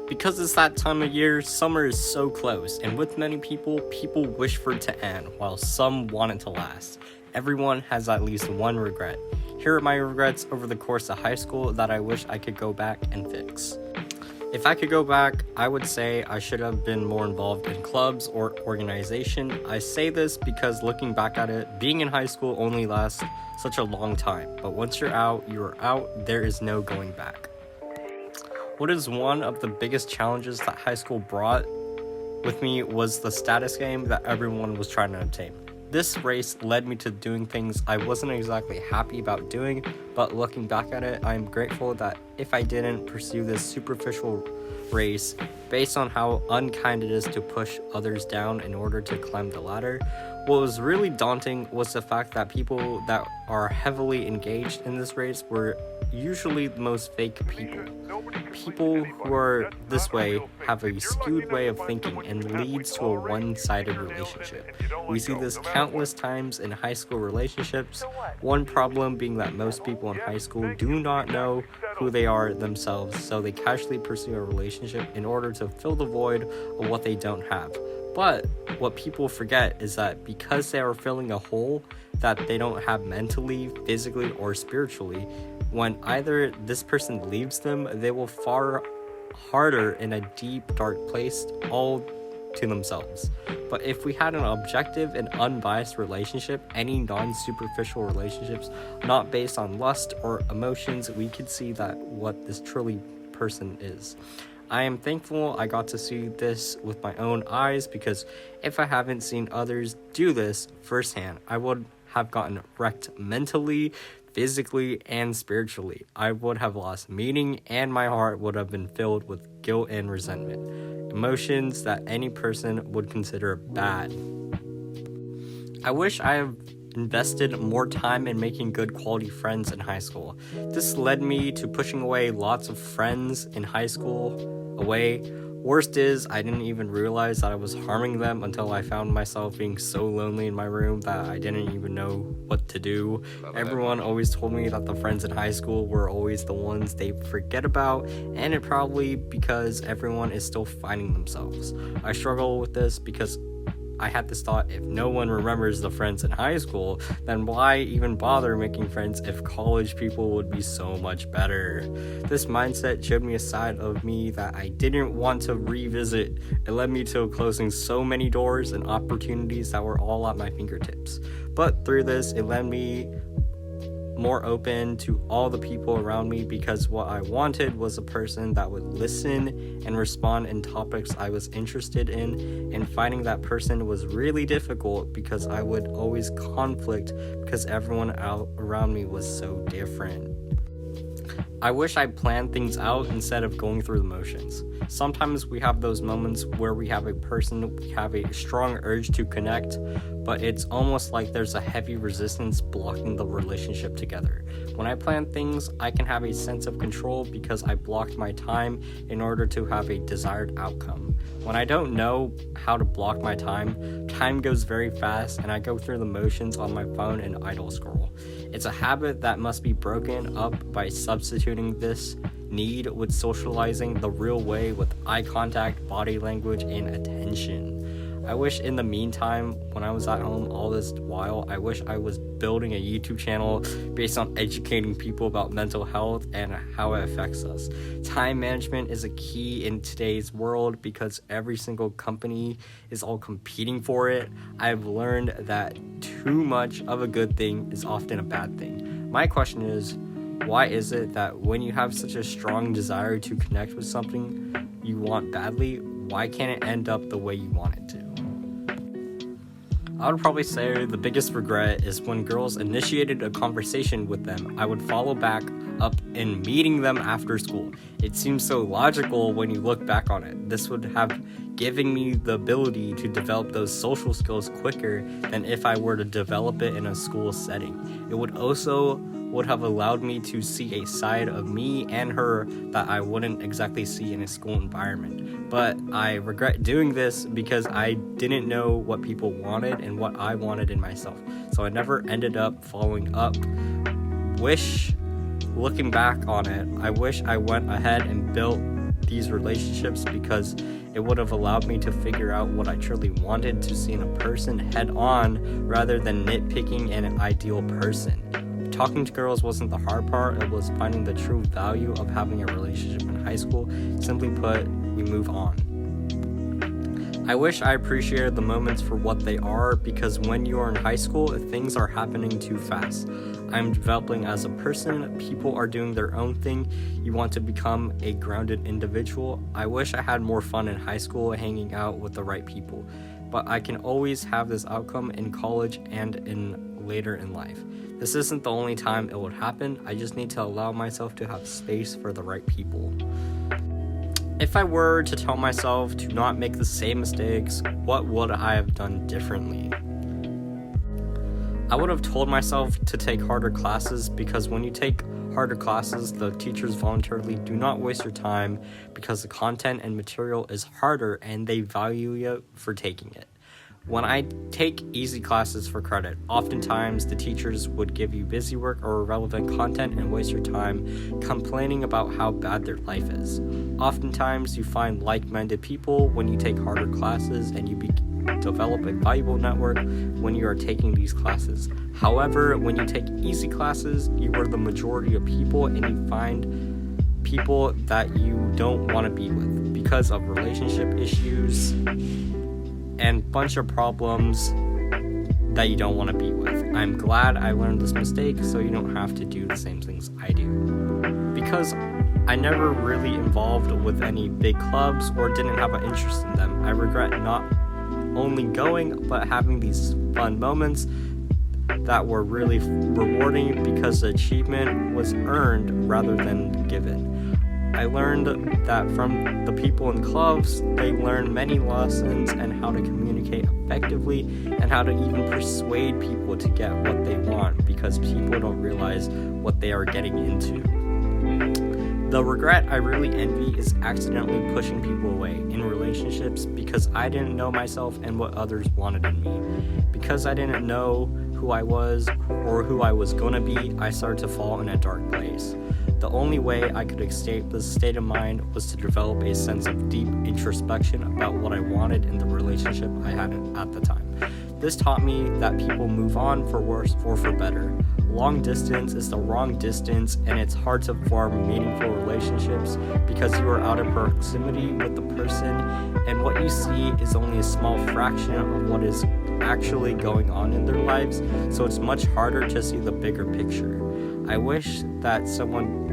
Because it's that time of year, summer is so close, and with many people wish for it to end, while some want it to last. Everyone has at least one regret. Here are my regrets over the course of high school that I wish I could go back and fix. If I could go back, I would say I should have been more involved in clubs or organization. I say this because looking back at it, being in high school only lasts such a long time, but once you're out, there is no going back. What is one of the biggest challenges that high school brought with me was the status game that everyone was trying to obtain. This race led me to doing things I wasn't exactly happy about doing, but looking back at it, I am grateful that if I didn't pursue this superficial race based on how unkind it is to push others down in order to climb the ladder, what was really daunting was the fact that people that are heavily engaged in this race were usually the most fake people. People who are this way have a skewed way of thinking and leads to a one-sided relationship. We see this countless times in high school relationships, one problem being that most people in high school do not know who they are themselves, so they casually pursue a relationship in order to fill the void of what they don't have. But what people forget is that because they are filling a hole that they don't have mentally, physically, or spiritually, when either this person leaves them, they will far harder in a deep, dark place all to themselves. But if we had an objective and unbiased relationship, any non-superficial relationships, not based on lust or emotions, we could see that what this truly person is. I am thankful I got to see this with my own eyes, because if I haven't seen others do this firsthand, I would have gotten wrecked mentally, physically, and spiritually. I would have lost meaning, and my heart would have been filled with guilt and resentment, emotions that any person would consider bad. I wish I have invested more time in making good quality friends in high school. This led me to pushing away lots of friends in high school away. Worst is, I didn't even realize that I was harming them until I found myself being so lonely in my room that I didn't even know what to do. Everyone always told me that the friends in high school were always the ones they forget about, and it probably because everyone is still finding themselves. I struggle with this because I had this thought, if no one remembers the friends in high school, then why even bother making friends if college people would be so much better? This mindset showed me a side of me that I didn't want to revisit. It led me to closing so many doors and opportunities that were all at my fingertips. But through this, it led me more open to all the people around me, because what I wanted was a person that would listen and respond in topics I was interested in, and finding that person was really difficult because I would always conflict because everyone out around me was so different. I wish I planned things out instead of going through the motions. Sometimes we have those moments where we have a strong urge to connect, but it's almost like there's a heavy resistance blocking the relationship together. When I plan things, I can have a sense of control because I blocked my time in order to have a desired outcome. When I don't know how to block my time goes very fast, and I go through the motions on my phone and idle scroll. It's a habit that must be broken up by substituting this need with socializing the real way with eye contact, body language, and attention. I wish in the meantime, when I was at home all this while, I wish I was building a YouTube channel based on educating people about mental health and how it affects us. Time management is a key in today's world because every single company is all competing for it. I've learned that too much of a good thing is often a bad thing. My question is, why is it that when you have such a strong desire to connect with something you want badly, why can't it end up the way you want it to? I would probably say the biggest regret is when girls initiated a conversation with them, I would follow back up in meeting them after school. It seems so logical when you look back on it. This would have given me the ability to develop those social skills quicker than if I were to develop it in a school setting. It would also have allowed me to see a side of me and her that I wouldn't exactly see in a school environment. But I regret doing this because I didn't know what people wanted and what I wanted in myself. So I never ended up following up. Looking back on it, I wish I went ahead and built these relationships because it would have allowed me to figure out what I truly wanted to see in a person head on rather than nitpicking an ideal person. Talking to girls wasn't the hard part, it was finding the true value of having a relationship in high school. Simply put, we move on. I wish I appreciated the moments for what they are, because when you are in high school, things are happening too fast. I'm developing as a person, people are doing their own thing, you want to become a grounded individual. I wish I had more fun in high school hanging out with the right people, but I can always have this outcome in college and later in life. This isn't the only time it would happen, I just need to allow myself to have space for the right people. If I were to tell myself to not make the same mistakes, what would I have done differently? I would have told myself to take harder classes, because when you take harder classes, the teachers voluntarily do not waste your time because the content and material is harder and they value you for taking it. When I take easy classes for credit, oftentimes the teachers would give you busy work or irrelevant content and waste your time complaining about how bad their life is. Oftentimes you find like-minded people when you take harder classes, and you develop a valuable network when you are taking these classes. However, when you take easy classes, you are the majority of people, and you find people that you don't want to be with because of relationship issues and bunch of problems that you don't want to be with. I'm glad I learned this mistake so you don't have to do the same things I do. Because I never really involved with any big clubs or didn't have an interest in them, I regret not only going but having these fun moments that were really rewarding because the achievement was earned rather than given. I learned that from the people in clubs, they learn many lessons and how to communicate effectively and how to even persuade people to get what they want, because people don't realize what they are getting into. The regret I really envy is accidentally pushing people away in relationships because I didn't know myself and what others wanted in me. Because I didn't know who I was or who I was gonna be, I started to fall in a dark place. The only way I could escape this state of mind was to develop a sense of deep introspection about what I wanted in the relationship I had at the time. This taught me that people move on for worse or for better. Long distance is the wrong distance, and it's hard to form meaningful relationships because you are out of proximity with the person, and what you see is only a small fraction of what is actually going on in their lives, so it's much harder to see the bigger picture. I wish that someone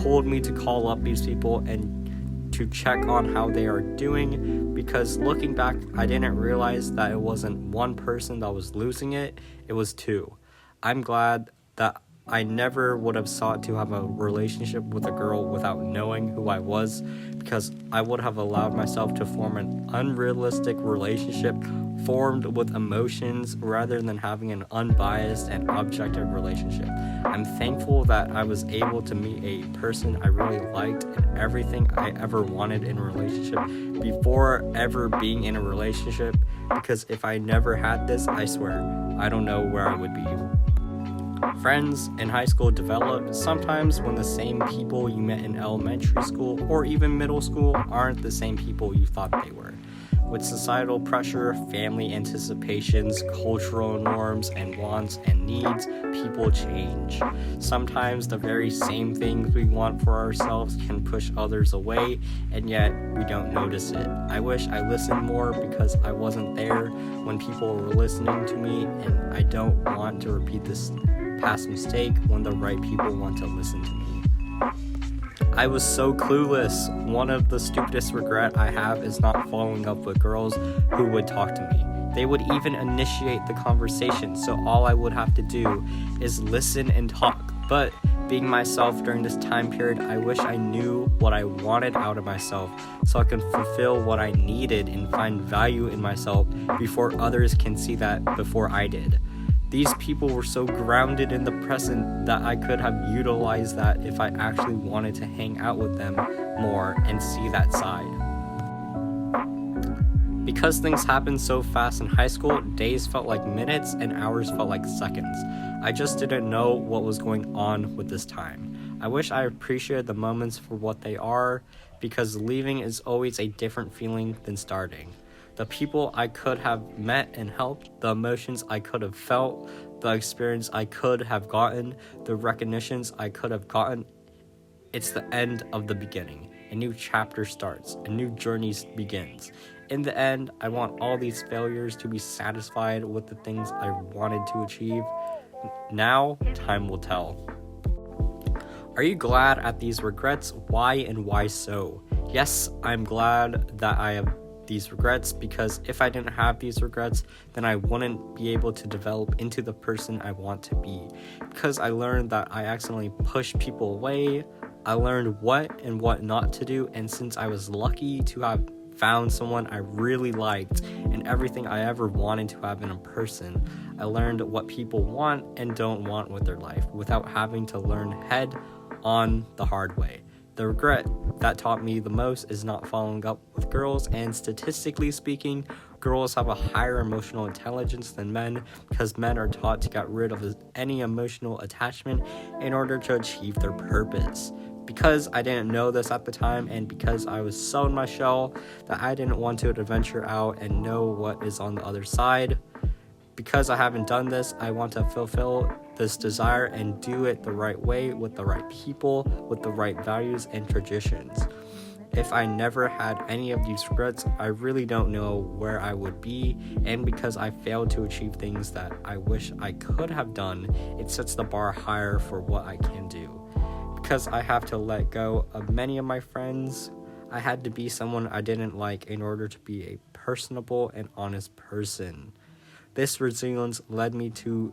told me to call up these people and to check on how they are doing, because looking back, I didn't realize that it wasn't one person that was losing it, it was two. I'm glad that I never would have sought to have a relationship with a girl without knowing who I was, because I would have allowed myself to form an unrealistic relationship formed with emotions rather than having an unbiased and objective relationship. I'm thankful that I was able to meet a person I really liked and everything I ever wanted in a relationship before ever being in a relationship, because if I never had this, I swear, I don't know where I would be. Friends in high school develop sometimes when the same people you met in elementary school or even middle school aren't the same people you thought they were. With societal pressure, family anticipations, cultural norms and wants and needs, people change. Sometimes the very same things we want for ourselves can push others away, and yet we don't notice it. I wish I listened more because I wasn't there when people were listening to me, and I don't want to repeat this past mistake when the right people want to listen to me. I was so clueless. One of the stupidest regret I have is not following up with girls who would talk to me. They would even initiate the conversation, so all I would have to do is listen and talk. But being myself during this time period, I wish I knew what I wanted out of myself so I could fulfill what I needed and find value in myself before others can see that before I did. These people were so grounded in the present that I could have utilized that if I actually wanted to hang out with them more and see that side. Because things happened so fast in high school, days felt like minutes and hours felt like seconds. I just didn't know what was going on with this time. I wish I appreciated the moments for what they are, because leaving is always a different feeling than starting. The people I could have met and helped, the emotions I could have felt, the experience I could have gotten, the recognitions I could have gotten, it's the end of the beginning. A new chapter starts, a new journey begins. In the end, I want all these failures to be satisfied with the things I wanted to achieve. Now, time will tell. Are you glad at these regrets? Why and why so? Yes, I'm glad that I have these regrets, because if I didn't have these regrets, then I wouldn't be able to develop into the person I want to be. Because I learned that I accidentally pushed people away, I learned what and what not to do, and since I was lucky to have found someone I really liked and everything I ever wanted to have in a person, I learned what people want and don't want with their life without having to learn head on the hard way. The regret that taught me the most is not following up with girls, and statistically speaking, girls have a higher emotional intelligence than men, because men are taught to get rid of any emotional attachment in order to achieve their purpose. Because I didn't know this at the time, and because I was so in my shell that I didn't want to adventure out and know what is on the other side, because I haven't done this, I want to fulfill this desire and do it the right way, with the right people, with the right values and traditions. If I never had any of these regrets, I really don't know where I would be, and because I failed to achieve things that I wish I could have done, it sets the bar higher for what I can do. Because I have to let go of many of my friends, I had to be someone I didn't like in order to be a personable and honest person. This resilience led me through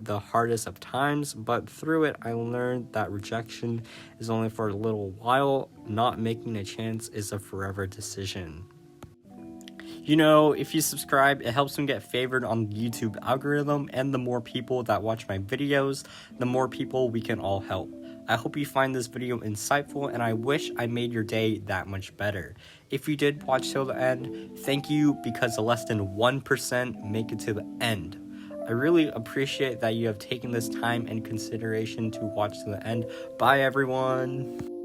the hardest of times, but through it I learned that rejection is only for a little while. Not making a chance is a forever decision. If you subscribe, it helps me get favored on the YouTube algorithm, and the more people that watch my videos, the more people we can all help. I hope you find this video insightful, and I wish I made your day that much better. If you did watch till the end, thank you, because less than 1% make it to the end. I really appreciate that you have taken this time and consideration to watch to the end. Bye, everyone.